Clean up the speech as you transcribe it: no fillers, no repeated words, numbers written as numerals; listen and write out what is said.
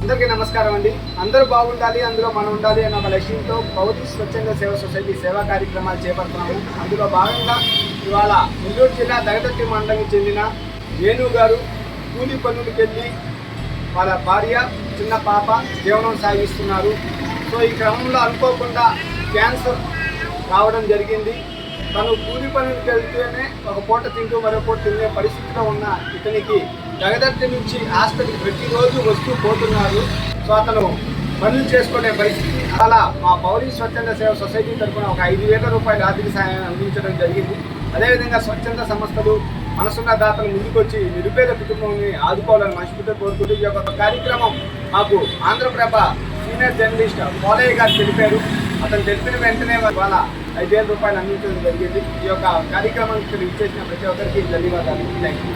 అందరికీ నమస్కారం అండి. అందరూ బాగుండాలి, అందులో మనం ఉండాలి అన్న లక్ష్యంతో పౌరి స్వచ్ఛంద సేవ సొసైటీ సేవా కార్యక్రమాలు చేపడుతున్నాము. అందులో భాగంగా ఇవాళ నెల్లూరు జిల్లా దగదర్తి మండలానికి చెందిన వేణు గారు కూలీ పనులకు వెళ్ళి వాళ్ళ భార్య చిన్న పాప జీవనం సాగిస్తున్నారు. సో ఈ క్రమంలో అనుకోకుండా క్యాన్సర్ రావడం జరిగింది. తను కూలి పనులకు వెళ్తేనే ఒక పూట తింటూ మరో పూట తినే పరిస్థితిలో ఉన్న ఇతనికి దగదర్తి నుంచి హాస్పిటల్కి ప్రతిరోజు వస్తూ పోతున్నారు. సో అతను పనులు చేసుకునే పరిస్థితి. అలా మా పౌరి స్వచ్ఛంద సేవ సొసైటీ తరఫున ఒక 5,000 రూపాయల ఆర్థిక సహాయాన్ని అందించడం జరిగింది. అదేవిధంగా స్వచ్ఛంద సంస్థలు మనసున్న దాతలు ముందుకొచ్చి నిరుపేద కుటుంబాన్ని ఆదుకోవాలని మనస్ఫూర్తిగా కోరుకుంటూ ఈ యొక్క కార్యక్రమం మాకు ఆంధ్రప్రభ సీనియర్ జర్నలిస్ట్ పోలయ్య గారు తెలిపారు. అతను తెలిపిన వెంటనే వాళ్ళ 5,000 రూపాయలు అందించడం జరిగింది. ఈ యొక్క కార్యక్రమానికి ఇచ్చేసిన ప్రతి ఒక్కరికి ధన్యవాదాలు. Thank you.